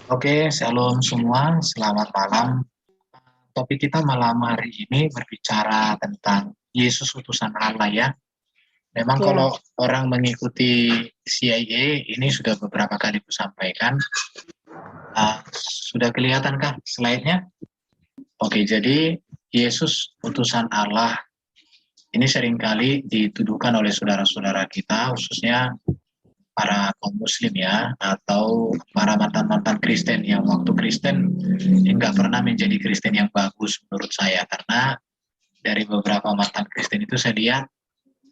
Oke, shalom semua, selamat malam. Topik kita malam hari ini berbicara tentang Yesus utusan Allah ya. Memang Ya, kalau orang mengikuti CIA, ini sudah beberapa kali kusampaikan. Sudah kelihatankah slide-nya? Oke, jadi Yesus utusan Allah ini seringkali dituduhkan oleh saudara-saudara kita, khususnya para kaum muslim ya, atau para mantan-mantan Kristen yang waktu Kristen nggak pernah menjadi Kristen yang bagus menurut saya, karena dari beberapa mantan Kristen itu saya lihat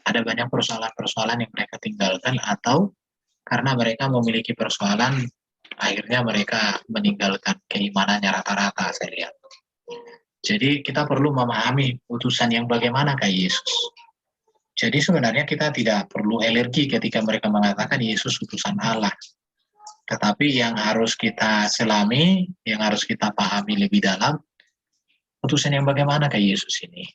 ada banyak persoalan-persoalan yang mereka tinggalkan, atau karena mereka memiliki persoalan akhirnya mereka meninggalkan keimanannya rata-rata saya lihat. Jadi kita perlu memahami utusan yang bagaimana kayak Yesus. Jadi sebenarnya kita tidak perlu alergi ketika mereka mengatakan Yesus utusan Allah. Tetapi yang harus kita selami, yang harus kita pahami lebih dalam, utusan yang bagaimana kayak Yesus ini.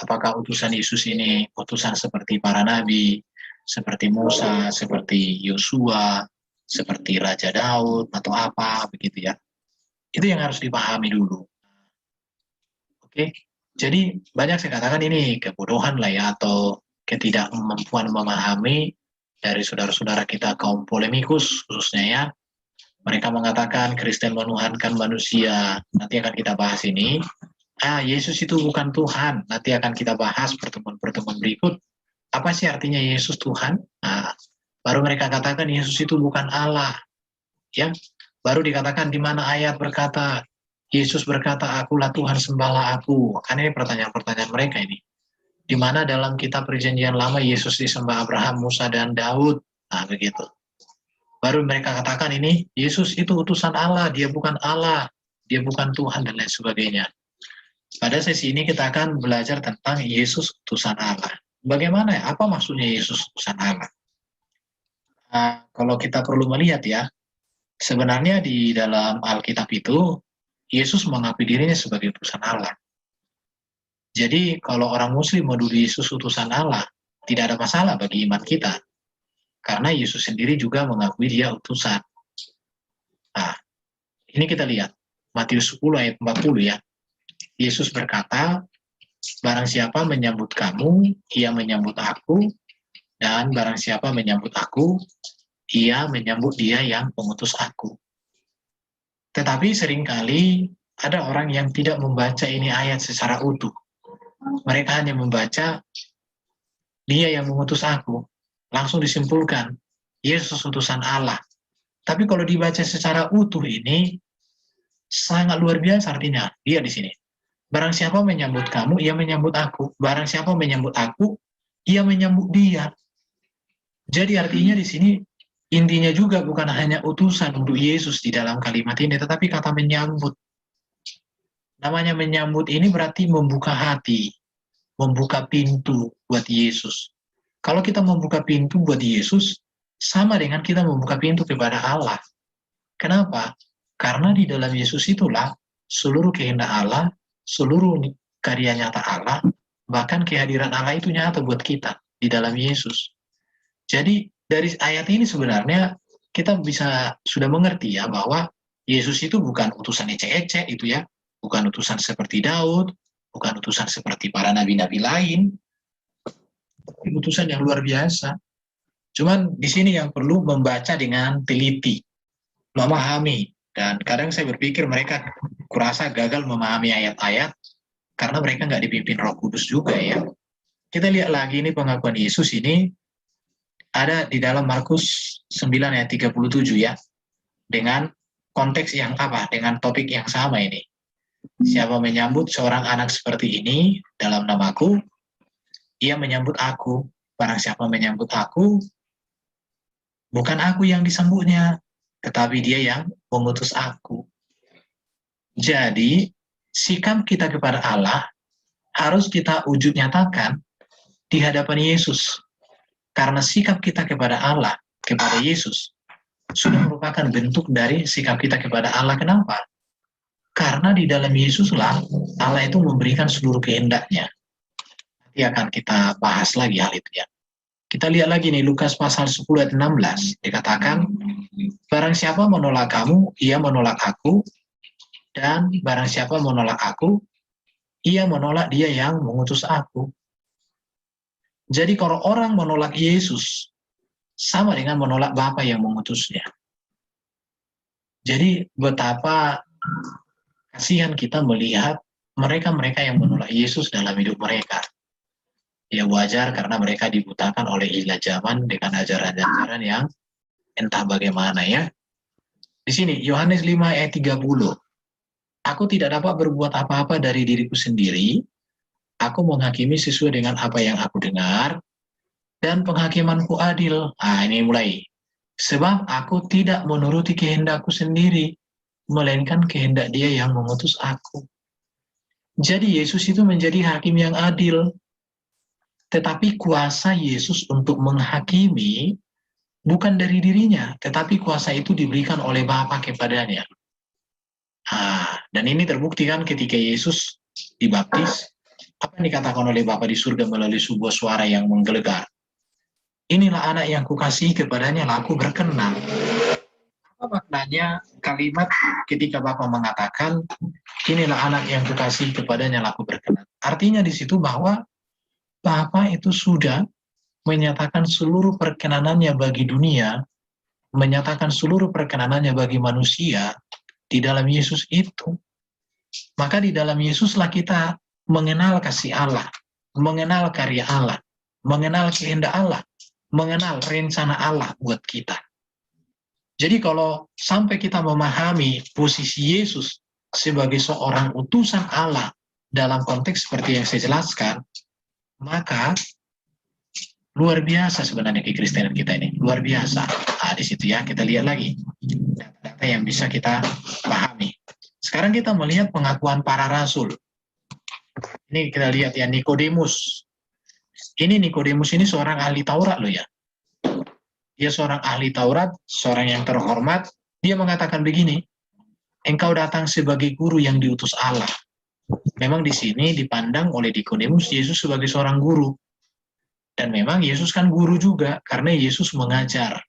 Apakah utusan Yesus ini utusan seperti para nabi, seperti Musa, seperti Yosua, seperti Raja Daud, atau apa, begitu ya. Itu yang harus dipahami dulu. Oke, jadi banyak saya katakan ini kebodohan lah ya, atau ketidakmampuan memahami dari saudara-saudara kita kaum polemikus khususnya ya. Mereka mengatakan Kristen menuhankan manusia. Nanti akan kita bahas ini. Yesus itu bukan Tuhan. Nanti akan kita bahas pertemuan-pertemuan berikut. Apa sih artinya Yesus Tuhan? Nah, baru mereka katakan Yesus itu bukan Allah. Ya, baru dikatakan di mana ayat berkata Yesus berkata, akulah Tuhan, sembahlah aku. Kan ini pertanyaan-pertanyaan mereka ini. Di mana dalam kitab perjanjian lama Yesus disembah Abraham, Musa, dan Daud. Nah, begitu. Baru mereka katakan ini, Yesus itu utusan Allah, dia bukan Allah, dia bukan Tuhan, dan lain sebagainya. Pada sesi ini kita akan belajar tentang Yesus utusan Allah. Bagaimana ya? Apa maksudnya Yesus utusan Allah? Kalau kita perlu melihat ya, sebenarnya di dalam Alkitab itu, Yesus mengakui dirinya sebagai utusan Allah. Jadi kalau orang muslim menuduh Yesus utusan Allah, tidak ada masalah bagi iman kita. Karena Yesus sendiri juga mengakui dia utusan. Nah, ini kita lihat. Matius 10 ayat 40 ya. Yesus berkata, barang siapa menyambut kamu, ia menyambut aku, dan barang siapa menyambut aku, ia menyambut dia yang mengutus aku. Tetapi seringkali ada orang yang tidak membaca ini ayat secara utuh. Mereka hanya membaca, dia yang mengutus aku. Langsung disimpulkan, Yesus utusan Allah. Tapi kalau dibaca secara utuh ini, sangat luar biasa artinya. Dia di sini. Barang siapa menyambut kamu, ia menyambut aku. Barang siapa menyambut aku, ia menyambut dia. Jadi artinya di sini intinya juga bukan hanya utusan untuk Yesus di dalam kalimat ini, tetapi kata menyambut. Namanya menyambut ini berarti membuka hati, membuka pintu buat Yesus. Kalau kita membuka pintu buat Yesus, sama dengan kita membuka pintu kepada Allah. Kenapa? Karena di dalam Yesus itulah seluruh kehendak Allah, seluruh karya nyata Allah, bahkan kehadiran Allah itu nyata buat kita di dalam Yesus. Jadi dari ayat ini sebenarnya kita bisa sudah mengerti ya bahwa Yesus itu bukan utusan ecek-ecek itu ya, bukan utusan seperti Daud, bukan utusan seperti para nabi-nabi lain, utusan yang luar biasa. Cuman di sini yang perlu membaca dengan teliti, memahami. Dan kadang saya berpikir mereka kurasa gagal memahami ayat-ayat karena mereka nggak dipimpin Roh Kudus juga ya. Kita lihat lagi ini pengakuan Yesus ini ada di dalam Markus 9 ayat 37 ya. Dengan konteks yang apa? Dengan topik yang sama ini. Siapa menyambut seorang anak seperti ini dalam namaku, ia menyambut aku. Barang siapa menyambut aku, bukan aku yang disambutnya, tetapi dia yang mengutus aku. Jadi, sikap kita kepada Allah harus kita wujud nyatakan di hadapan Yesus. Karena sikap kita kepada Allah, kepada Yesus, sudah merupakan bentuk dari sikap kita kepada Allah. Kenapa? Karena di dalam Yesuslah Allah itu memberikan seluruh kehendaknya. Nanti akan kita bahas lagi hal itu ya. Kita lihat lagi nih, Lukas pasal 10 ayat 16. Dikatakan, barang siapa menolak kamu, ia menolak aku, dan barang siapa menolak aku, ia menolak dia yang mengutus aku. Jadi kalau orang menolak Yesus, sama dengan menolak Bapa yang mengutusnya. Jadi betapa kasihan kita melihat mereka-mereka yang menolak Yesus dalam hidup mereka. Ya wajar karena mereka dibutakan oleh ilah zaman dengan ajaran-ajaran yang entah bagaimana ya. Di sini Yohanes 5 ayat 30. Aku tidak dapat berbuat apa-apa dari diriku sendiri. Aku menghakimi sesuai dengan apa yang aku dengar dan penghakimanku adil. Nah, ini mulai. Sebab aku tidak menuruti kehendakku sendiri, melainkan kehendak Dia yang mengutus aku. Jadi Yesus itu menjadi hakim yang adil. Tetapi kuasa Yesus untuk menghakimi bukan dari dirinya, tetapi kuasa itu diberikan oleh Bapa kepadanya. Dan ini terbukti kan ketika Yesus dibaptis, apa yang dikatakan oleh Bapa di surga melalui sebuah suara yang menggelegar. Inilah anak yang kukasihi, kepadanya aku berkenan. Apa maknanya kalimat ketika Bapa mengatakan, inilah anak yang kukasihi, kepadanya aku berkenan. Artinya di situ bahwa Bapa itu sudah menyatakan seluruh perkenanannya bagi dunia, menyatakan seluruh perkenanannya bagi manusia di dalam Yesus itu. Maka di dalam Yesuslah kita mengenal kasih Allah, mengenal karya Allah, mengenal kehendak Allah, mengenal rencana Allah buat kita. Jadi kalau sampai kita memahami posisi Yesus sebagai seorang utusan Allah dalam konteks seperti yang saya jelaskan, maka luar biasa sebenarnya kekristenan kita ini, luar biasa. Di situ ya kita lihat lagi data-data yang bisa kita pahami. Sekarang kita melihat pengakuan para rasul. Ini kita lihat ya, Nikodemus. Ini Nikodemus ini seorang ahli Taurat loh ya. Dia seorang ahli Taurat, seorang yang terhormat. Dia mengatakan begini, engkau datang sebagai guru yang diutus Allah. Memang di sini dipandang oleh Nikodemus Yesus sebagai seorang guru. Dan memang Yesus kan guru juga, karena Yesus mengajar.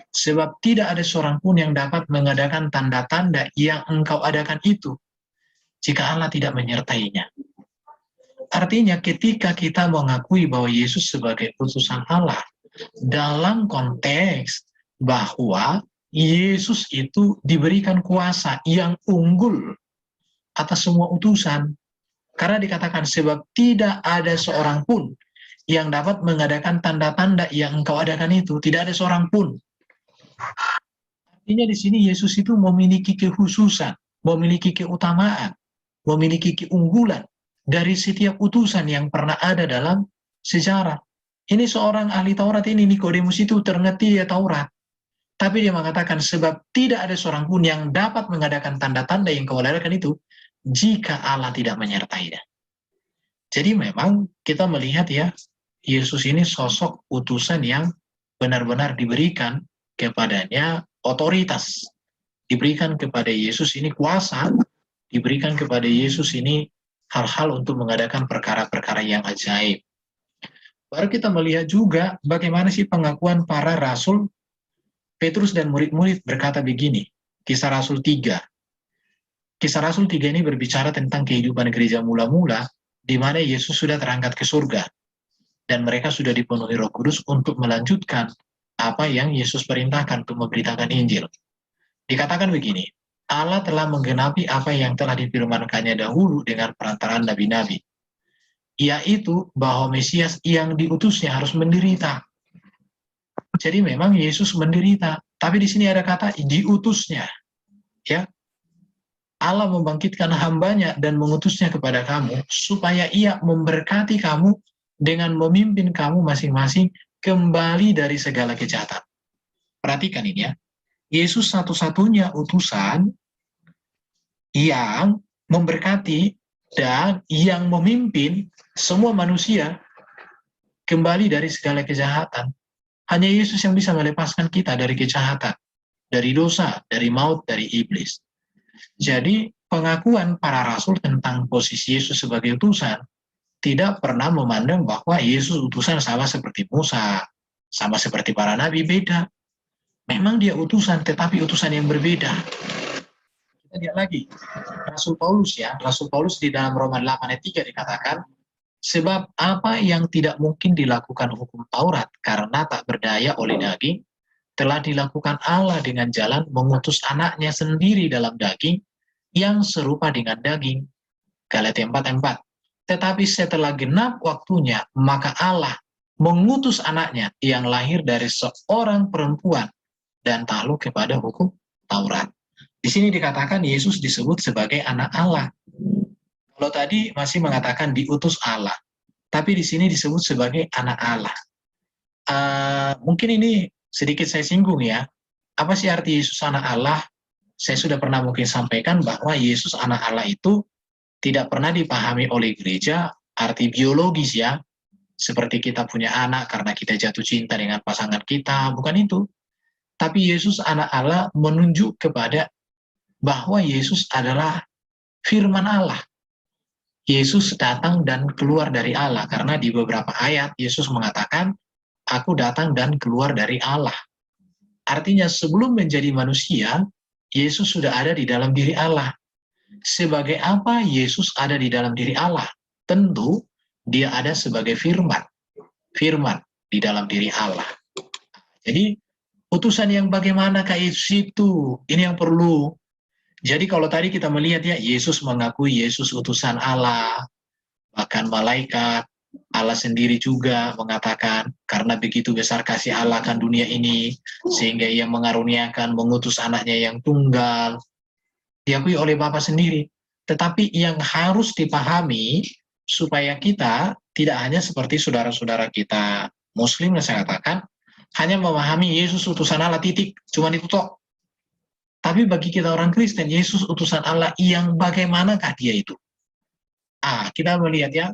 Sebab tidak ada seorang pun yang dapat mengadakan tanda-tanda yang engkau adakan itu, jika Allah tidak menyertainya. Artinya ketika kita mengakui bahwa Yesus sebagai utusan Allah, dalam konteks bahwa Yesus itu diberikan kuasa yang unggul atas semua utusan. Karena dikatakan sebab tidak ada seorang pun yang dapat mengadakan tanda-tanda yang engkau adakan itu. Tidak ada seorang pun. Artinya di sini Yesus itu memiliki kekhususan, memiliki keutamaan, memiliki keunggulan dari setiap utusan yang pernah ada dalam sejarah. Ini seorang ahli Taurat ini, Nikodemus itu terngeti ya Taurat. Tapi dia mengatakan sebab tidak ada seorang pun yang dapat mengadakan tanda-tanda yang kau adakan itu, jika Allah tidak menyertainya. Jadi memang kita melihat ya, Yesus ini sosok utusan yang benar-benar diberikan kepadanya otoritas. Diberikan kepada Yesus ini kuasa, diberikan kepada Yesus ini hal-hal untuk mengadakan perkara-perkara yang ajaib. Baru kita melihat juga bagaimana sih pengakuan para rasul. Petrus dan murid-murid berkata begini, Kisah Rasul 3. Kisah Rasul 3 ini berbicara tentang kehidupan gereja mula-mula, di mana Yesus sudah terangkat ke surga, dan mereka sudah dipenuhi Roh Kudus untuk melanjutkan apa yang Yesus perintahkan untuk memberitakan Injil. Dikatakan begini, Allah telah menggenapi apa yang telah difirmankannya dahulu dengan perantaraan nabi-nabi, yaitu bahwa Mesias yang diutusnya harus menderita. Jadi memang Yesus menderita, tapi di sini ada kata diutusnya. Ya, Allah membangkitkan hambanya dan mengutusnya kepada kamu, supaya ia memberkati kamu dengan memimpin kamu masing-masing kembali dari segala kejahatan. Perhatikan ini ya, Yesus satu-satunya utusan yang memberkati dan yang memimpin semua manusia kembali dari segala kejahatan. Hanya Yesus yang bisa melepaskan kita dari kejahatan, dari dosa, dari maut, dari iblis. Jadi pengakuan para rasul tentang posisi Yesus sebagai utusan tidak pernah memandang bahwa Yesus utusan sama seperti Musa, sama seperti para nabi, beda. Memang dia utusan, tetapi utusan yang berbeda. Kita lihat lagi, Rasul Paulus ya, Rasul Paulus di dalam Roma 8 ayat 3 dikatakan, sebab apa yang tidak mungkin dilakukan hukum Taurat karena tak berdaya oleh daging, telah dilakukan Allah dengan jalan mengutus anaknya sendiri dalam daging yang serupa dengan daging. Galatia 4:4. Tetapi setelah genap waktunya, maka Allah mengutus anaknya yang lahir dari seorang perempuan dan takluk kepada hukum Taurat. Di sini dikatakan Yesus disebut sebagai anak Allah. Kalau tadi masih mengatakan diutus Allah, tapi di sini disebut sebagai anak Allah. Mungkin ini sedikit saya singgung ya. Apa sih arti Yesus anak Allah? Saya sudah pernah mungkin sampaikan bahwa Yesus anak Allah itu tidak pernah dipahami oleh gereja arti biologis ya. Seperti kita punya anak karena kita jatuh cinta dengan pasangan kita, bukan itu. Tapi Yesus anak Allah menunjuk kepada bahwa Yesus adalah firman Allah. Yesus datang dan keluar dari Allah, karena di beberapa ayat Yesus mengatakan, aku datang dan keluar dari Allah. Artinya sebelum menjadi manusia, Yesus sudah ada di dalam diri Allah. Sebagai apa Yesus ada di dalam diri Allah? Tentu dia ada sebagai firman. Firman di dalam diri Allah. Jadi utusan yang bagaimanakah Yesus itu? Ini yang perlu. Jadi kalau tadi kita melihat ya, Yesus mengakui Yesus utusan Allah, bahkan malaikat, Allah sendiri juga mengatakan, karena begitu besar kasih Allah akan dunia ini, sehingga ia mengaruniakan, mengutus anaknya yang tunggal, diakui oleh Bapa sendiri. Tetapi yang harus dipahami, supaya kita tidak hanya seperti saudara-saudara kita Muslim yang saya katakan, hanya memahami Yesus utusan Allah titik, cuma itu toh. Tapi bagi kita orang Kristen, Yesus utusan Allah yang bagaimanakah dia itu? Kita melihat ya,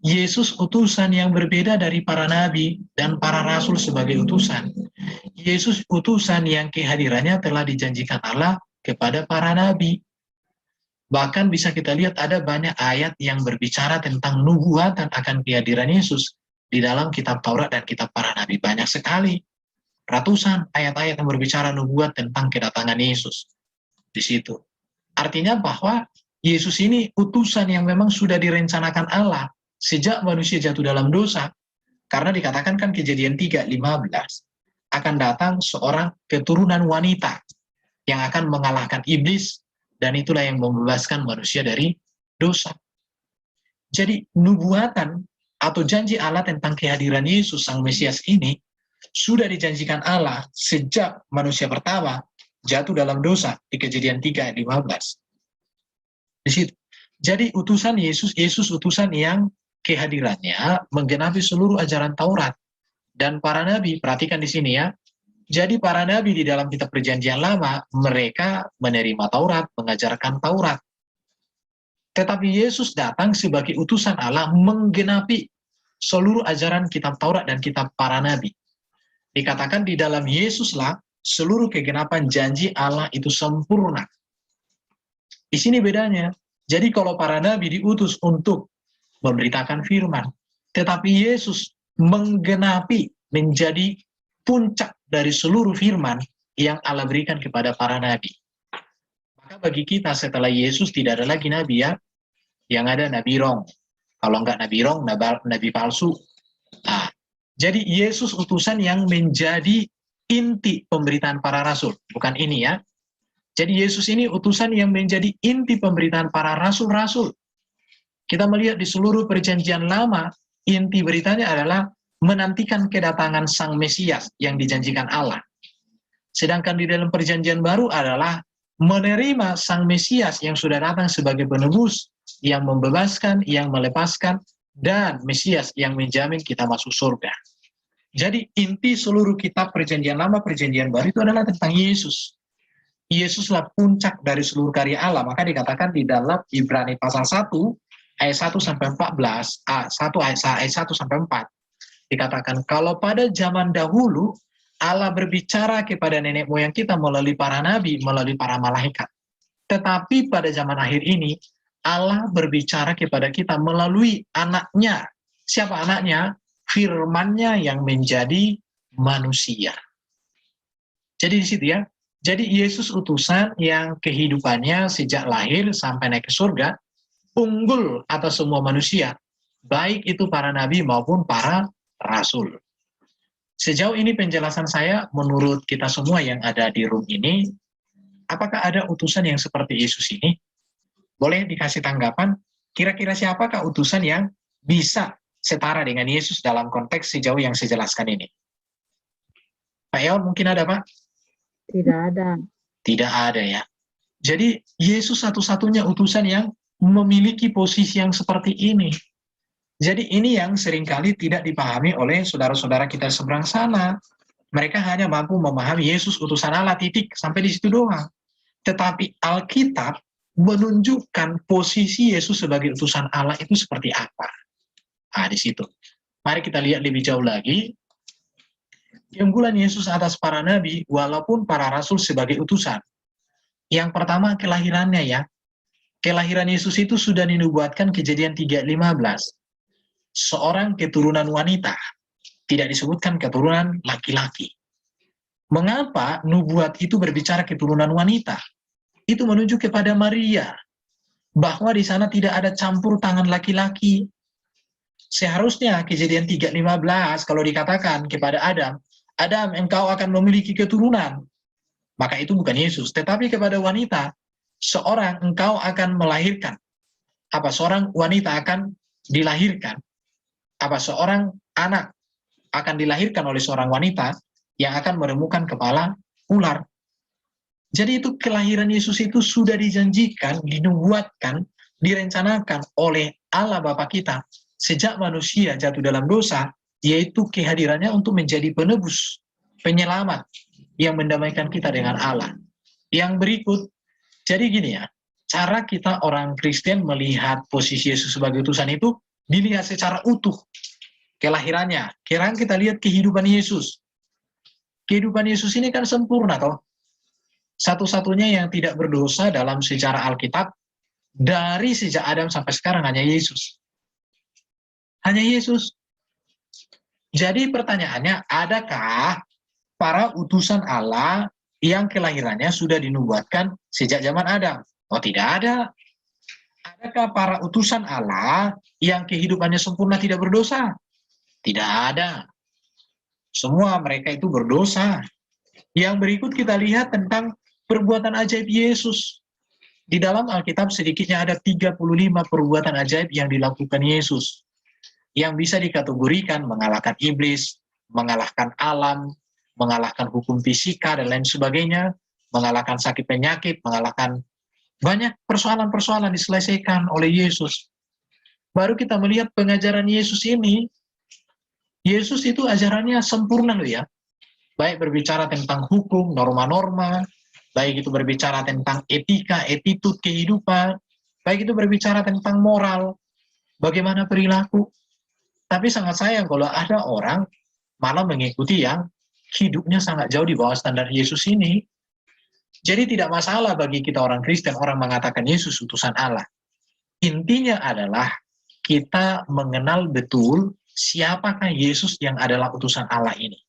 Yesus utusan yang berbeda dari para nabi dan para rasul sebagai utusan. Yesus utusan yang kehadirannya telah dijanjikan Allah kepada para nabi. Bahkan bisa kita lihat ada banyak ayat yang berbicara tentang nubuatan akan kehadiran Yesus di dalam kitab Taurat dan kitab para nabi. Banyak sekali. Ratusan ayat-ayat yang berbicara nubuat tentang kedatangan Yesus di situ. Artinya bahwa Yesus ini utusan yang memang sudah direncanakan Allah sejak manusia jatuh dalam dosa. Karena dikatakan kan Kejadian 3:15 akan datang seorang keturunan wanita yang akan mengalahkan iblis, dan itulah yang membebaskan manusia dari dosa. Jadi nubuatan atau janji Allah tentang kehadiran Yesus Sang Mesias ini sudah dijanjikan Allah sejak manusia pertama jatuh dalam dosa di Kejadian 3:15. Di situ. Jadi utusan Yesus utusan yang kehadirannya menggenapi seluruh ajaran Taurat dan para nabi. Perhatikan di sini ya. Jadi para nabi di dalam kitab Perjanjian Lama, mereka menerima Taurat, mengajarkan Taurat. Tetapi Yesus datang sebagai utusan Allah menggenapi seluruh ajaran kitab Taurat dan kitab para nabi. Dikatakan di dalam Yesuslah seluruh kegenapan janji Allah itu sempurna. Di sini bedanya. Jadi kalau para nabi diutus untuk memberitakan firman, tetapi Yesus menggenapi menjadi puncak dari seluruh firman yang Allah berikan kepada para nabi. Maka bagi kita setelah Yesus tidak ada lagi nabi ya, yang ada nabi rong. Kalau enggak nabi rong, nabi palsu. Jadi Yesus utusan yang menjadi inti pemberitaan para rasul. Bukan ini ya. Jadi Yesus ini utusan yang menjadi inti pemberitaan para rasul-rasul. Kita melihat di seluruh Perjanjian Lama, inti beritanya adalah menantikan kedatangan Sang Mesias yang dijanjikan Allah. Sedangkan di dalam Perjanjian Baru adalah menerima Sang Mesias yang sudah datang sebagai penebus, yang membebaskan, yang melepaskan, dan Mesias yang menjamin kita masuk surga. Jadi inti seluruh kitab Perjanjian Lama, Perjanjian Baru itu adalah tentang Yesus. Yesuslah puncak dari seluruh karya Allah. Maka dikatakan di dalam Ibrani pasal 1, ayat 1-14, 1 ayat 1-4, dikatakan, kalau pada zaman dahulu, Allah berbicara kepada nenek moyang kita melalui para nabi, melalui para malaikat. Tetapi pada zaman akhir ini, Allah berbicara kepada kita melalui anaknya. Siapa anaknya? Firman-Nya yang menjadi manusia. Jadi di situ ya. Jadi Yesus utusan yang kehidupannya sejak lahir sampai naik ke surga, unggul atas semua manusia, baik itu para nabi maupun para rasul. Sejauh ini penjelasan saya menurut kita semua yang ada di room ini, apakah ada utusan yang seperti Yesus ini? Boleh dikasih tanggapan, kira-kira siapakah utusan yang bisa setara dengan Yesus dalam konteks sejauh yang saya jelaskan ini? Pak Eon mungkin ada, Pak? Tidak ada. Tidak ada ya. Jadi Yesus satu-satunya utusan yang memiliki posisi yang seperti ini. Jadi ini yang seringkali tidak dipahami oleh saudara-saudara kita seberang sana. Mereka hanya mampu memahami Yesus utusan Allah, titik, sampai di situ doang. Tetapi Alkitab menunjukkan posisi Yesus sebagai utusan Allah itu seperti apa. Nah, di situ. Mari kita lihat lebih jauh lagi. Keunggulan Yesus atas para nabi, walaupun para rasul sebagai utusan. Yang pertama, kelahirannya ya. Kelahiran Yesus itu sudah dinubuatkan Kejadian 3:15. Seorang keturunan wanita, tidak disebutkan keturunan laki-laki. Mengapa nubuat itu berbicara keturunan wanita? Itu menunjuk kepada Maria, bahwa di sana tidak ada campur tangan laki-laki. Seharusnya Kejadian 3:15 kalau dikatakan kepada Adam, Adam, engkau akan memiliki keturunan. Maka itu bukan Yesus, tetapi kepada wanita, seorang engkau akan melahirkan. Apa seorang wanita akan dilahirkan? Apa seorang anak akan dilahirkan oleh seorang wanita yang akan meremukan kepala ular. Jadi itu kelahiran Yesus itu sudah dijanjikan, dinubuatkan, direncanakan oleh Allah Bapa kita sejak manusia jatuh dalam dosa, yaitu kehadirannya untuk menjadi penebus, penyelamat yang mendamaikan kita dengan Allah. Yang berikut, jadi gini ya, cara kita orang Kristen melihat posisi Yesus sebagai utusan itu dilihat secara utuh. Kelahirannya, sekarang kita lihat kehidupan Yesus. Kehidupan Yesus ini kan sempurna toh. Satu-satunya yang tidak berdosa dalam sejarah Alkitab dari sejak Adam sampai sekarang hanya Yesus. Hanya Yesus. Jadi pertanyaannya, adakah para utusan Allah yang kelahirannya sudah dinubuatkan sejak zaman Adam? Oh, tidak ada. Adakah para utusan Allah yang kehidupannya sempurna tidak berdosa? Tidak ada. Semua mereka itu berdosa. Yang berikut kita lihat tentang perbuatan ajaib Yesus. Di dalam Alkitab sedikitnya ada 35 perbuatan ajaib yang dilakukan Yesus. Yang bisa dikategorikan mengalahkan iblis, mengalahkan alam, mengalahkan hukum fisika dan lain sebagainya, mengalahkan sakit penyakit, mengalahkan banyak persoalan-persoalan diselesaikan oleh Yesus. Baru kita melihat pengajaran Yesus ini, Yesus itu ajarannya sempurna loh ya. Baik berbicara tentang hukum, norma-norma, baik itu berbicara tentang etika, attitude kehidupan, baik itu berbicara tentang moral, bagaimana perilaku. Tapi sangat sayang kalau ada orang malah mengikuti yang hidupnya sangat jauh di bawah standar Yesus ini. Jadi tidak masalah bagi kita orang Kristen, orang mengatakan Yesus utusan Allah. Intinya adalah kita mengenal betul siapakah Yesus yang adalah utusan Allah ini.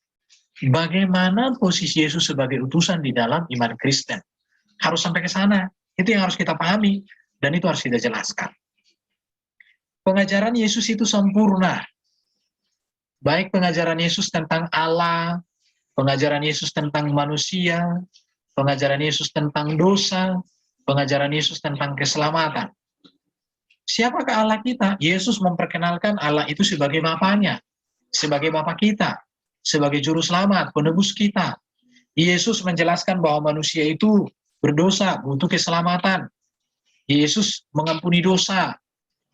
Bagaimana posisi Yesus sebagai utusan di dalam iman Kristen. Harus sampai ke sana. Itu yang harus kita pahami. Dan itu harus kita jelaskan. Pengajaran Yesus itu sempurna. Baik pengajaran Yesus tentang Allah, pengajaran Yesus tentang manusia, pengajaran Yesus tentang dosa, pengajaran Yesus tentang keselamatan. Siapakah Allah kita? Yesus memperkenalkan Allah itu sebagai Bapanya, sebagai Bapa kita, sebagai Juru Selamat, penebus kita. Yesus menjelaskan bahwa manusia itu berdosa, butuh keselamatan. Yesus mengampuni dosa.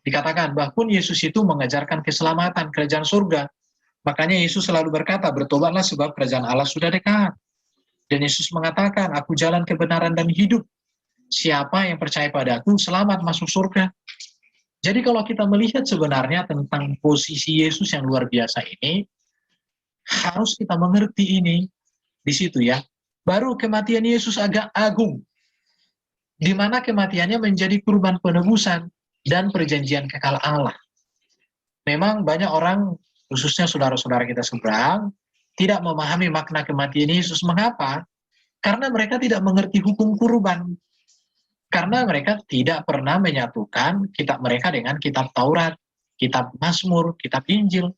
Dikatakan, bahkan Yesus itu mengajarkan keselamatan, kerajaan surga. Makanya Yesus selalu berkata, bertobatlah sebab kerajaan Allah sudah dekat. Dan Yesus mengatakan, aku jalan kebenaran dan hidup. Siapa yang percaya padaku, selamat masuk surga. Jadi kalau kita melihat sebenarnya tentang posisi Yesus yang luar biasa ini, harus kita mengerti ini. Di situ ya. Baru kematian Yesus agak agung. Di mana kematiannya menjadi kurban penebusan. dan perjanjian kekal Allah. Memang banyak orang, khususnya saudara-saudara kita seberang, tidak memahami makna kematian Yesus. Mengapa? Karena mereka tidak mengerti hukum kurban. Karena mereka tidak pernah menyatukan kitab mereka dengan kitab Taurat, kitab Mazmur, kitab Injil.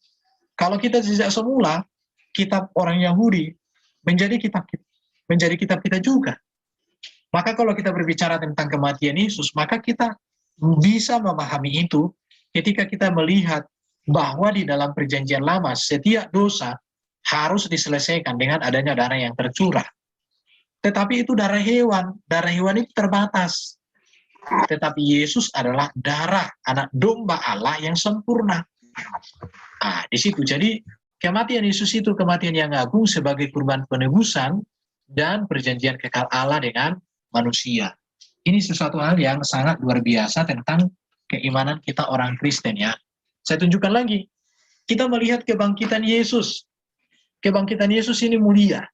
Kalau kita sejak semula, kitab orang Yahudi menjadi kitab kita juga. Maka kalau kita berbicara tentang kematian Yesus, maka kita bisa memahami itu ketika kita melihat bahwa di dalam perjanjian lama setiap dosa harus diselesaikan dengan adanya darah yang tercurah. Tetapi itu darah hewan itu terbatas. Tetapi Yesus adalah darah anak domba Allah yang sempurna. Di situ. Jadi kematian Yesus itu kematian yang agung sebagai kurban penebusan dan perjanjian kekal Allah dengan manusia. Ini sesuatu hal yang sangat luar biasa tentang keimanan kita orang Kristen ya. Saya tunjukkan lagi. Kita melihat kebangkitan Yesus. Kebangkitan Yesus ini mulia.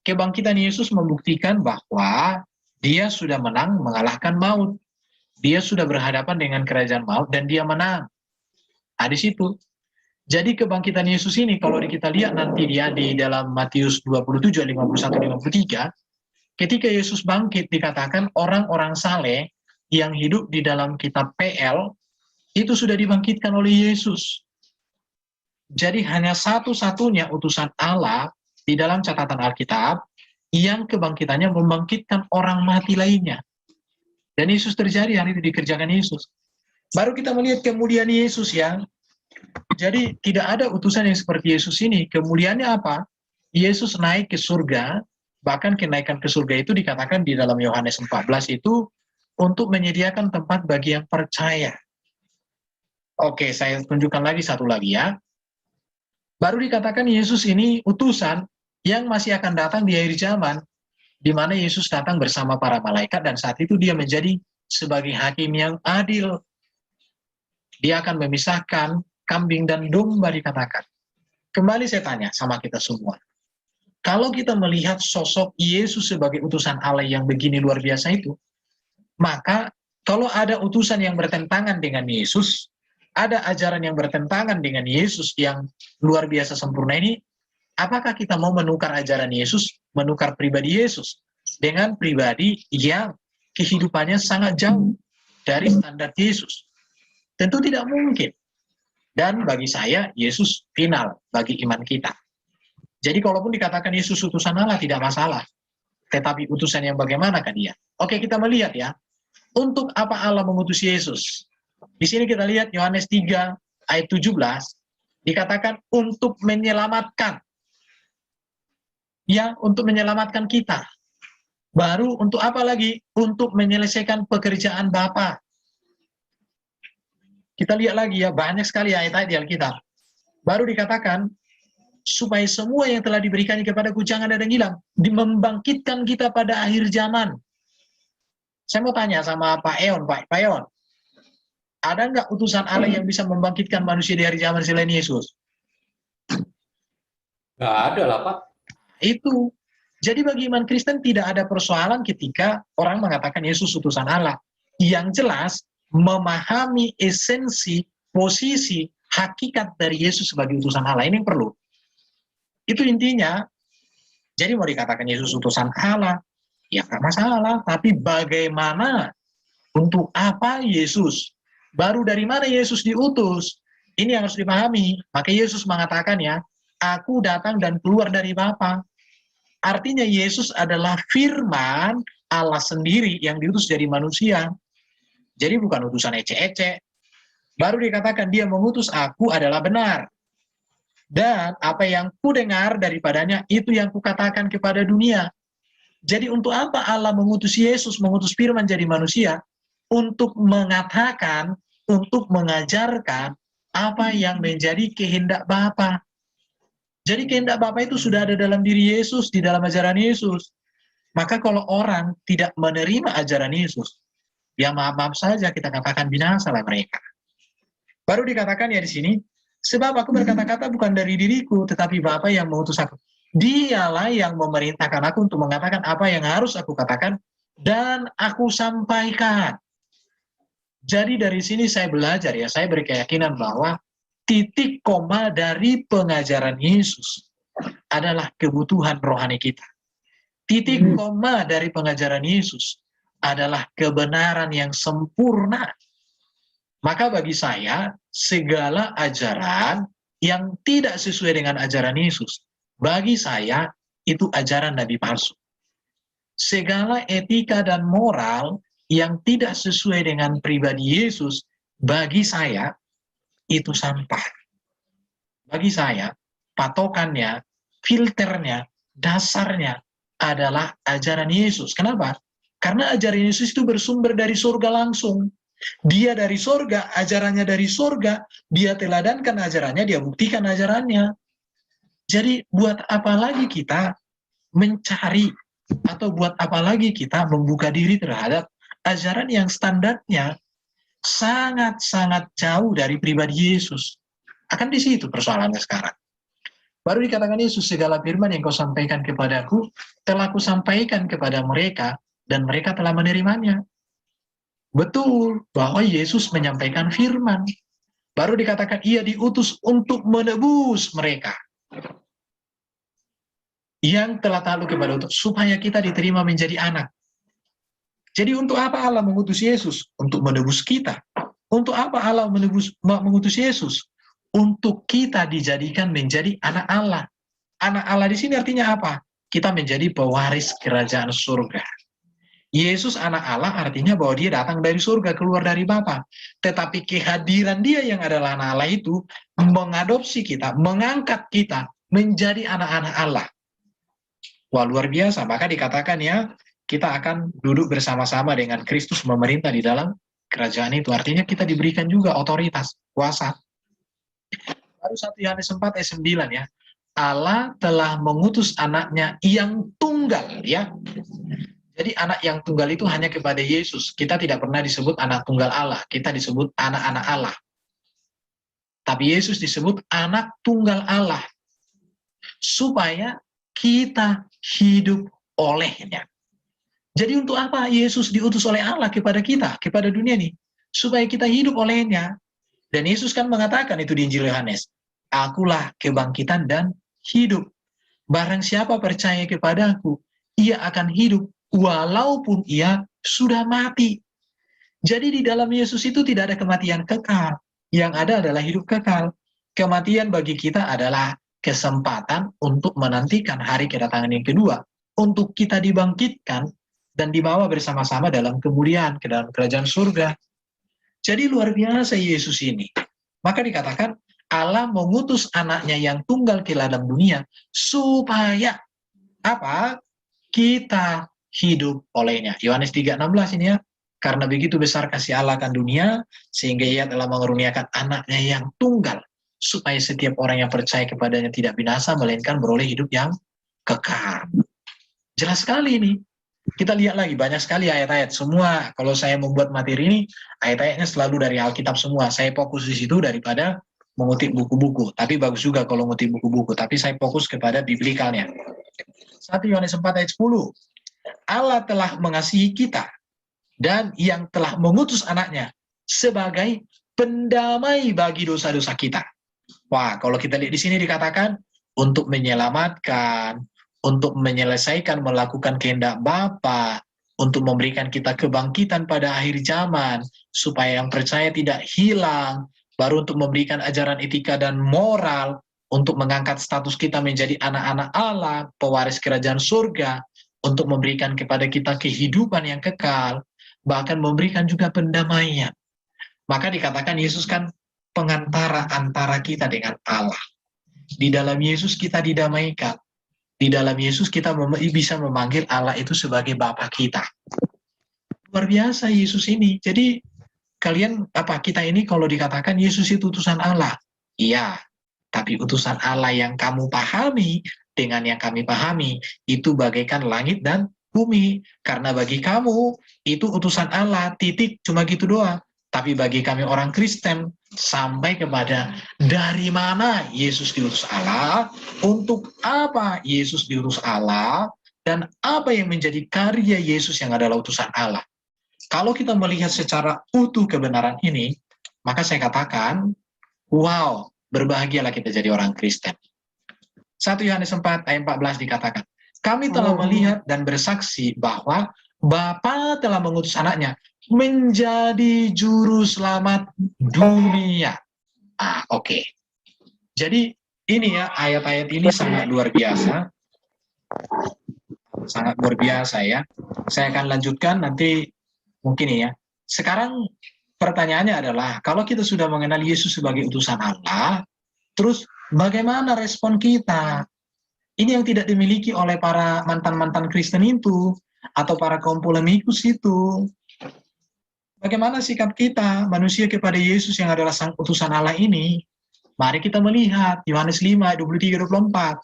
Kebangkitan Yesus membuktikan bahwa dia sudah menang mengalahkan maut. Dia sudah berhadapan dengan kerajaan maut dan dia menang. Di situ. Jadi kebangkitan Yesus ini kalau kita lihat nanti dia di dalam Matius 27, 51-53, ketika Yesus bangkit dikatakan orang-orang saleh yang hidup di dalam kitab PL itu sudah dibangkitkan oleh Yesus. Jadi hanya satu-satunya utusan Allah di dalam catatan Alkitab yang kebangkitannya membangkitkan orang mati lainnya. Dan Yesus terjadi, hari itu dikerjakan Yesus. Baru kita melihat kemuliaan Yesus ya. Jadi tidak ada utusan yang seperti Yesus ini. Kemuliaannya apa? Yesus naik ke surga, bahkan kenaikan ke surga itu dikatakan di dalam Yohanes 14 itu untuk menyediakan tempat bagi yang percaya. Oke, saya tunjukkan lagi satu lagi ya. Baru dikatakan Yesus ini utusan yang masih akan datang di akhir zaman, di mana Yesus datang bersama para malaikat dan saat itu dia menjadi sebagai hakim yang adil. Dia akan memisahkan kambing dan domba dikatakan. Kembali saya tanya sama kita semua. Kalau kita melihat sosok Yesus sebagai utusan Allah yang begini luar biasa itu, maka kalau ada utusan yang bertentangan dengan Yesus, ada ajaran yang bertentangan dengan Yesus yang luar biasa sempurna ini, apakah kita mau menukar ajaran Yesus, menukar pribadi Yesus dengan pribadi yang kehidupannya sangat jauh dari standar Yesus? Tentu tidak mungkin. Dan bagi saya, Yesus final bagi iman kita. Jadi kalaupun dikatakan Yesus utusan Allah, tidak masalah. Tetapi utusan yang bagaimanakah dia? Oke, kita melihat ya. Untuk apa Allah mengutus Yesus? Di sini kita lihat Yohanes 3 ayat 17, dikatakan untuk menyelamatkan. Ya, untuk menyelamatkan kita. Baru untuk apa lagi? Untuk menyelesaikan pekerjaan Bapa. Kita lihat lagi ya, banyak sekali ayat-ayat di Alkitab. Baru dikatakan, supaya semua yang telah diberikannya kepadaku jangan ada yang hilang. Membangkitkan kita pada akhir zaman. Saya mau tanya sama Pak Eon, Pak Eon. Ada nggak utusan Allah yang bisa membangkitkan manusia di hari zaman selain Yesus? Nggak ada lah, Pak. Itu. Jadi bagi iman Kristen tidak ada persoalan ketika orang mengatakan Yesus utusan Allah. Yang jelas, memahami esensi, posisi, hakikat dari Yesus sebagai utusan Allah. Ini yang perlu. Itu intinya. Jadi mau dikatakan Yesus utusan Allah, ya nggak masalah. Tapi bagaimana, untuk apa Yesus? Baru dari mana Yesus diutus? Ini yang harus dipahami. Maka Yesus mengatakan ya, aku datang dan keluar dari Bapa. Artinya Yesus adalah firman Allah sendiri yang diutus dari manusia. Jadi bukan utusan ece-ece. Baru dikatakan dia mengutus aku adalah benar. Dan apa yang ku dengar daripadanya itu yang kukatakan kepada dunia. Jadi untuk apa Allah mengutus Yesus, mengutus firman jadi manusia? Untuk mengatakan, untuk mengajarkan apa yang menjadi kehendak Bapa. Jadi kehendak Bapa itu sudah ada dalam diri Yesus, di dalam ajaran Yesus. Maka kalau orang tidak menerima ajaran Yesus, ya maaf-maaf saja kita katakan binasalah mereka. Baru dikatakan ya di sini, sebab aku berkata-kata bukan dari diriku, tetapi Bapa yang mengutus aku. Dialah yang memerintahkan aku untuk mengatakan apa yang harus aku katakan dan aku sampaikan. Jadi dari sini saya belajar ya, saya berkeyakinan bahwa titik koma dari pengajaran Yesus adalah kebutuhan rohani kita. Titik koma dari pengajaran Yesus adalah kebenaran yang sempurna. Maka bagi saya, segala ajaran yang tidak sesuai dengan ajaran Yesus, bagi saya itu ajaran nabi palsu. Segala etika dan moral yang tidak sesuai dengan pribadi Yesus, bagi saya itu sampah. Bagi saya, patokannya, filternya, dasarnya adalah ajaran Yesus. Kenapa? Karena ajaran Yesus itu bersumber dari surga langsung. Dia dari surga, ajarannya dari surga, dia teladankan ajarannya, dia buktikan ajarannya. Jadi buat apa lagi kita mencari atau buat apa lagi kita membuka diri terhadap ajaran yang standarnya sangat-sangat jauh dari pribadi Yesus. Akan di situ persoalannya sekarang. Baru dikatakan Yesus, segala firman yang kau sampaikan kepadaku, telah kusampaikan kepada mereka, dan mereka telah menerimanya. Betul, bahwa Yesus menyampaikan firman. Baru dikatakan ia diutus untuk menebus mereka yang telah takluk kepada utus, supaya kita diterima menjadi anak. Jadi untuk apa Allah mengutus Yesus? Untuk menebus kita. Untuk apa Allah mengutus Yesus? Untuk kita dijadikan menjadi anak Allah. Anak Allah di sini artinya apa? Kita menjadi pewaris kerajaan surga. Yesus anak Allah artinya bahwa dia datang dari surga, keluar dari Bapa. Tetapi kehadiran dia yang adalah anak Allah itu mengadopsi kita, mengangkat kita menjadi anak-anak Allah. Wah, luar biasa. Maka dikatakan ya, kita akan duduk bersama-sama dengan Kristus memerintah di dalam kerajaan itu. Artinya kita diberikan juga otoritas, kuasa. Baru 1 Yohanes 4 ayat 9 ya. Allah telah mengutus anaknya yang tunggal ya. Jadi anak yang tunggal itu hanya kepada Yesus. Kita tidak pernah disebut anak tunggal Allah. Kita disebut anak-anak Allah. Tapi Yesus disebut anak tunggal Allah. Supaya kita hidup olehnya. Jadi untuk apa Yesus diutus oleh Allah kepada kita, kepada dunia ini? Supaya kita hidup olehnya. Dan Yesus kan mengatakan itu di Injil Yohanes, akulah kebangkitan dan hidup. Barang siapa percaya kepadaku, ia akan hidup walaupun ia sudah mati. Jadi di dalam Yesus itu tidak ada kematian kekal. Yang ada adalah hidup kekal. Kematian bagi kita adalah kesempatan untuk menantikan hari kedatangan yang kedua. Untuk kita dibangkitkan dan dibawa bersama-sama dalam kemuliaan ke dalam kerajaan surga. Jadi luar biasa Yesus ini. Maka dikatakan Allah mengutus anaknya yang tunggal ke dalam dunia supaya apa? Kita hidup olehnya. Yohanes 3:16 ini ya. Karena begitu besar kasih Allah akan dunia, sehingga ia telah mengaruniakan anaknya yang tunggal, supaya setiap orang yang percaya kepadanya tidak binasa, melainkan beroleh hidup yang kekal. Jelas sekali ini. Kita lihat lagi, banyak sekali ayat-ayat. Semua, kalau saya membuat materi ini, ayat-ayatnya selalu dari Alkitab semua. Saya fokus di situ daripada mengutip buku-buku. Tapi bagus juga kalau mengutip buku-buku. Tapi saya fokus kepada biblikalnya. 1 Yohanes 4 ayat 10. Allah telah mengasihi kita, dan yang telah mengutus anaknya sebagai pendamai bagi dosa-dosa kita. Wah, kalau kita lihat di sini dikatakan untuk menyelamatkan, untuk menyelesaikan, melakukan kehendak Bapa, untuk memberikan kita kebangkitan pada akhir zaman, supaya yang percaya tidak hilang, baru untuk memberikan ajaran etika dan moral, untuk mengangkat status kita menjadi anak-anak Allah, pewaris kerajaan surga, untuk memberikan kepada kita kehidupan yang kekal, bahkan memberikan juga pendamaian. Maka dikatakan Yesus kan pengantara antara kita dengan Allah. Di dalam Yesus kita didamaikan. Di dalam Yesus kita bisa memanggil Allah itu sebagai Bapa kita. Luar biasa Yesus ini. Jadi kalian, kita ini kalau dikatakan Yesus itu utusan Allah. Iya, tapi utusan Allah yang kamu pahami dengan yang kami pahami itu bagaikan langit dan bumi. Karena bagi kamu itu utusan Allah, titik, cuma gitu doang. Tapi bagi kami orang Kristen, sampai kepada dari mana Yesus diutus Allah, untuk apa Yesus diutus Allah, dan apa yang menjadi karya Yesus yang adalah utusan Allah. Kalau kita melihat secara utuh kebenaran ini, maka saya katakan, wow, berbahagialah kita jadi orang Kristen. 1 Yohanes 4 ayat 14 dikatakan, kami telah melihat dan bersaksi bahwa Bapa telah mengutus anaknya menjadi juru selamat dunia. Oke. Jadi ini ya, ayat-ayat ini sangat luar biasa. Sangat luar biasa ya. Saya akan lanjutkan nanti mungkin ya. Sekarang pertanyaannya adalah, kalau kita sudah mengenal Yesus sebagai utusan Allah, terus bagaimana respon kita? Ini yang tidak dimiliki oleh para mantan-mantan Kristen itu, atau para kaum polemikus itu. Bagaimana sikap kita, manusia, kepada Yesus yang adalah sang utusan Allah ini? Mari kita melihat, Yohanes 5, 23-24.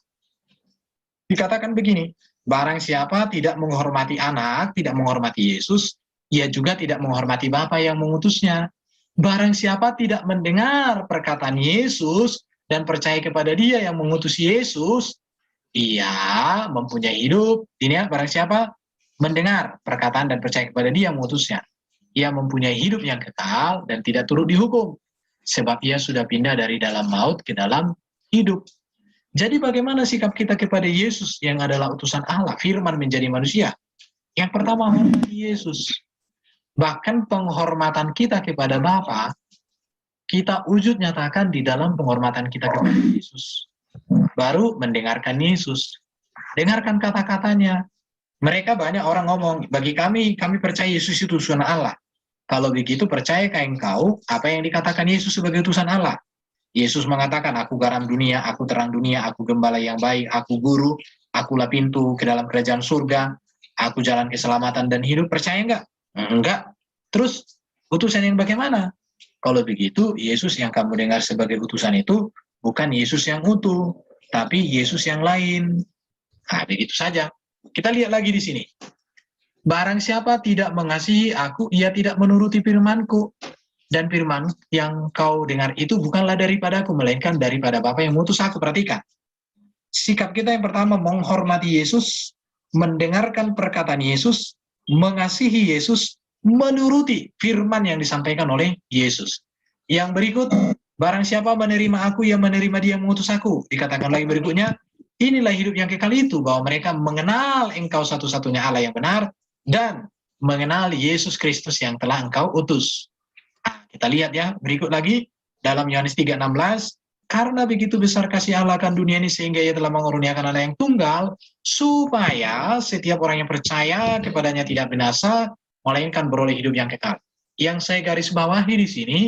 Dikatakan begini, barang siapa tidak menghormati anak, tidak menghormati Yesus, ia juga tidak menghormati Bapa yang mengutusnya. Barang siapa tidak mendengar perkataan Yesus dan percaya kepada Dia yang mengutus Yesus, ia mempunyai hidup. Ini ya, barang siapa mendengar perkataan dan percaya kepada Dia yang mengutusnya, ia mempunyai hidup yang kekal dan tidak turut dihukum, sebab ia sudah pindah dari dalam maut ke dalam hidup. Jadi bagaimana sikap kita kepada Yesus yang adalah utusan Allah, firman menjadi manusia? Yang pertama, hormati Yesus. Bahkan penghormatan kita kepada Bapa, kita wujud nyatakan di dalam penghormatan kita kepada Yesus. Baru mendengarkan Yesus. Dengarkan kata-katanya. Mereka banyak orang ngomong, bagi kami percaya Yesus itu utusan Allah. Kalau begitu, percayakah engkau apa yang dikatakan Yesus sebagai utusan Allah? Yesus mengatakan, aku garam dunia, aku terang dunia, aku gembala yang baik, aku guru, akulah pintu ke dalam kerajaan surga, aku jalan keselamatan dan hidup. Percaya enggak? Enggak. Terus, utusan yang bagaimana? Kalau begitu, Yesus yang kamu dengar sebagai utusan itu bukan Yesus yang utuh, tapi Yesus yang lain. Begitu saja. Kita lihat lagi di sini. Barang siapa tidak mengasihi aku, ia tidak menuruti firmanku. Dan firman yang kau dengar itu bukanlah daripadaku, melainkan daripada Bapa yang mengutus aku. Perhatikan. Sikap kita yang pertama, menghormati Yesus, mendengarkan perkataan Yesus, mengasihi Yesus, menuruti firman yang disampaikan oleh Yesus. Yang berikut, barang siapa menerima aku, yang menerima Dia yang mengutus aku. Dikatakan lagi berikutnya, inilah hidup yang kekal itu, bahwa mereka mengenal engkau satu-satunya Allah yang benar, dan mengenal Yesus Kristus yang telah engkau utus. Kita lihat ya, berikut lagi, dalam Yohanes 3:16, karena begitu besar kasih Allah akan dunia ini, sehingga Ia telah mengurniakan Allah yang tunggal, supaya setiap orang yang percaya kepadanya tidak binasa, melainkan beroleh hidup yang kekal. Yang saya garis bawahi di sini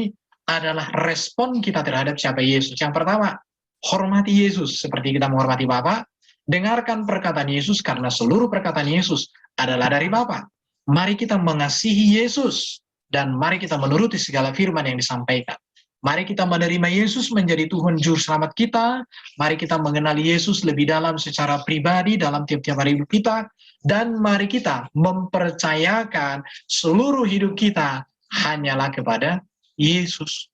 adalah respon kita terhadap siapa Yesus. Yang pertama, hormati Yesus seperti kita menghormati Bapa. Dengarkan perkataan Yesus, karena seluruh perkataan Yesus adalah dari Bapa. Mari kita mengasihi Yesus, dan mari kita menuruti segala firman yang disampaikan. Mari kita menerima Yesus menjadi Tuhan Juru Selamat kita. Mari kita mengenali Yesus lebih dalam secara pribadi dalam tiap-tiap hari hidup kita. Dan mari kita mempercayakan seluruh hidup kita hanyalah kepada Yesus.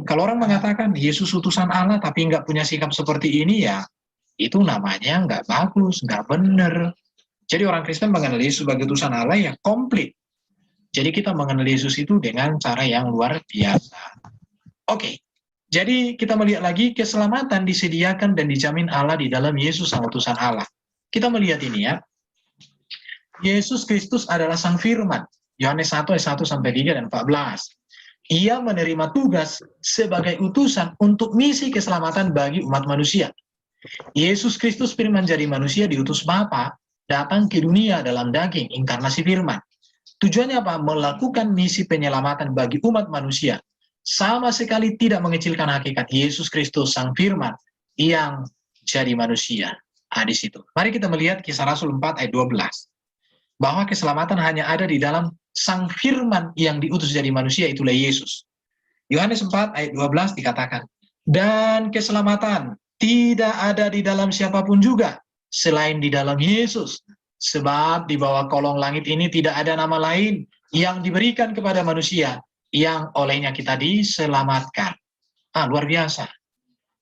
Kalau orang mengatakan Yesus utusan Allah tapi nggak punya sikap seperti ini, ya itu namanya nggak bagus, nggak benar. Jadi orang Kristen mengenal Yesus sebagai utusan Allah ya komplit. Jadi kita mengenal Yesus itu dengan cara yang luar biasa. Oke, jadi kita melihat lagi, keselamatan disediakan dan dijamin Allah di dalam Yesus sang utusan Allah. Kita melihat ini ya. Yesus Kristus adalah sang firman. Yohanes 1 ayat 1-3 dan 14. Ia menerima tugas sebagai utusan untuk misi keselamatan bagi umat manusia. Yesus Kristus firman jadi manusia diutus Bapa, datang ke dunia dalam daging, inkarnasi firman. Tujuannya apa? Melakukan misi penyelamatan bagi umat manusia. Sama sekali tidak mengecilkan hakikat Yesus Kristus sang firman yang jadi manusia. Di situ. Mari kita melihat Kisah Rasul 4 ayat 12. Bahwa keselamatan hanya ada di dalam sang firman yang diutus jadi manusia, itulah Yesus. Yohanes 4 ayat 12 dikatakan, dan keselamatan tidak ada di dalam siapapun juga selain di dalam Yesus. Sebab di bawah kolong langit ini tidak ada nama lain yang diberikan kepada manusia yang olehnya kita diselamatkan. Luar biasa.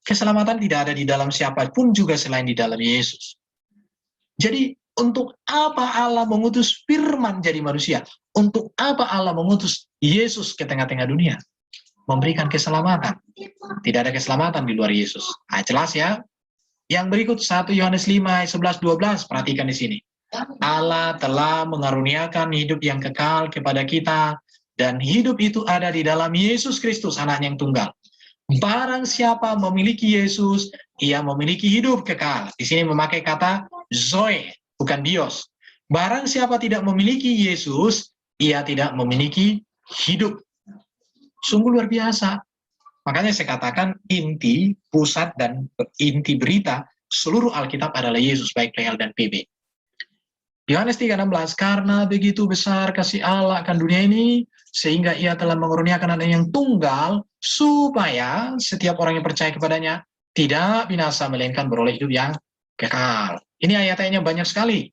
Keselamatan tidak ada di dalam siapapun juga selain di dalam Yesus. Jadi Untuk apa Allah mengutus firman jadi manusia? Untuk apa Allah mengutus Yesus ke tengah-tengah dunia? Memberikan keselamatan. Tidak ada keselamatan di luar Yesus. Nah, jelas ya. Yang berikut 1 Yohanes 5, 11, 12. Perhatikan di sini. Allah telah mengaruniakan hidup yang kekal kepada kita, dan hidup itu ada di dalam Yesus Kristus, anaknya yang tunggal. Barang siapa memiliki Yesus, ia memiliki hidup kekal. Di sini memakai kata zoe, bukan bios. Barang siapa tidak memiliki Yesus, ia tidak memiliki hidup. Sungguh luar biasa. Makanya saya katakan inti, pusat, dan inti berita seluruh Alkitab adalah Yesus, baik PL dan PB. Yohanes 3:16, karena begitu besar kasih Allah akan dunia ini, sehingga ia telah mengaruniakan anak yang tunggal, supaya setiap orang yang percaya kepadanya tidak binasa, melainkan beroleh hidup yang kekal. Ini ayat-ayatnya banyak sekali.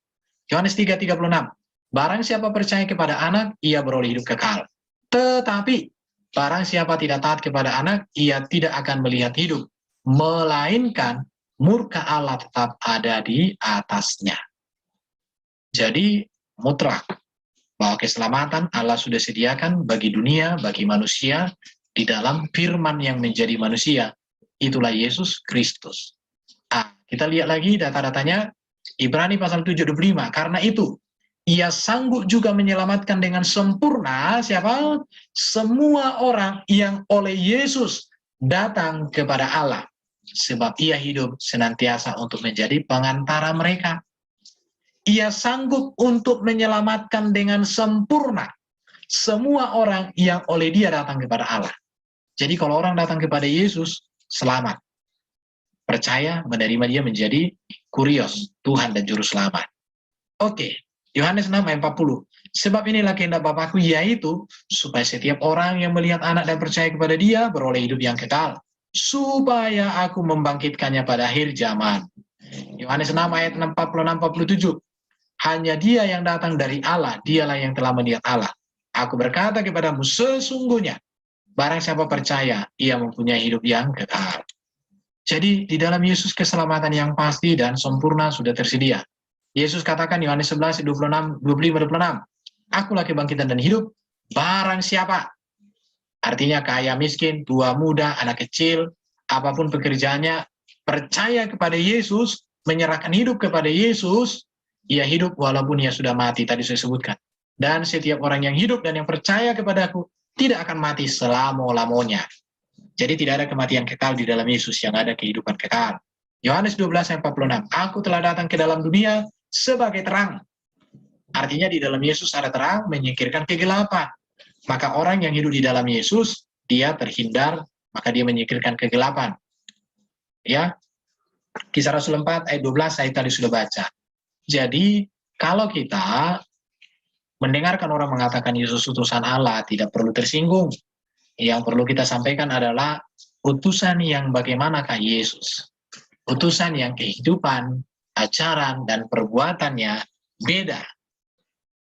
Yohanes 3:36, barang siapa percaya kepada anak, ia beroleh hidup kekal. Tetapi, barang siapa tidak taat kepada anak, ia tidak akan melihat hidup, melainkan murka Allah tetap ada di atasnya. Jadi mutlak bahwa keselamatan Allah sudah sediakan bagi dunia, bagi manusia, di dalam firman yang menjadi manusia. Itulah Yesus Kristus. Kita lihat lagi data-datanya, Ibrani pasal 7:25. Karena itu, ia sanggup juga menyelamatkan dengan sempurna siapa? Semua orang yang oleh Yesus datang kepada Allah. Sebab ia hidup senantiasa untuk menjadi pengantara mereka. Ia sanggup untuk menyelamatkan dengan sempurna semua orang yang oleh dia datang kepada Allah. Jadi kalau orang datang kepada Yesus, selamat. Percaya, menerima dia menjadi kurios, Tuhan dan Juru Selamat. Oke, Yohanes 6:40. Sebab inilah kehendak Bapakku, yaitu supaya setiap orang yang melihat anak dan percaya kepada dia beroleh hidup yang kekal, supaya aku membangkitkannya pada akhir zaman. Yohanes 6:46-47. Hanya dia yang datang dari Allah, dialah yang telah melihat Allah. Aku berkata kepadamu, sesungguhnya, barang siapa percaya, ia mempunyai hidup yang kekal. Jadi, di dalam Yesus keselamatan yang pasti dan sempurna sudah tersedia. Yesus katakan, Yohanes 11, 25-26, akulah kebangkitan dan hidup, barang siapa. Artinya kaya miskin, tua muda, anak kecil, apapun pekerjaannya, percaya kepada Yesus, menyerahkan hidup kepada Yesus, ia hidup walaupun ia sudah mati, tadi saya sebutkan. Dan setiap orang yang hidup dan yang percaya kepadaku tidak akan mati selama-lamanya. Jadi tidak ada kematian kekal di dalam Yesus, yang ada kehidupan kekal. Yohanes 12:46, aku telah datang ke dalam dunia sebagai terang. Artinya di dalam Yesus ada terang, menyingkirkan kegelapan. Maka orang yang hidup di dalam Yesus, dia terhindar, maka dia menyingkirkan kegelapan. Ya, Kisah Rasul 4 ayat 12 saya tadi sudah baca. Jadi, kalau kita mendengarkan orang mengatakan Yesus utusan Allah, tidak perlu tersinggung. Yang perlu kita sampaikan adalah utusan yang bagaimanakah Yesus. Utusan yang kehidupan, ajaran, dan perbuatannya beda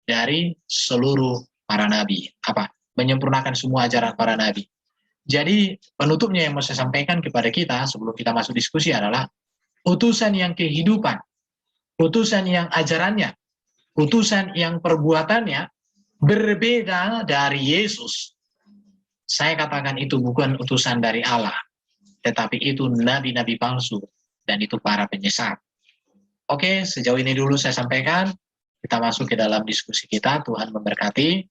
dari seluruh para nabi. Apa? Menyempurnakan semua ajaran para nabi. Jadi, penutupnya yang mau saya sampaikan kepada kita sebelum kita masuk diskusi adalah utusan yang kehidupan, utusan yang ajarannya, utusan yang perbuatannya berbeda dari Yesus. Saya katakan itu bukan utusan dari Allah, tetapi itu nabi-nabi palsu, dan itu para penyesat. Oke, sejauh ini dulu saya sampaikan. Kita masuk ke dalam diskusi kita. Tuhan memberkati.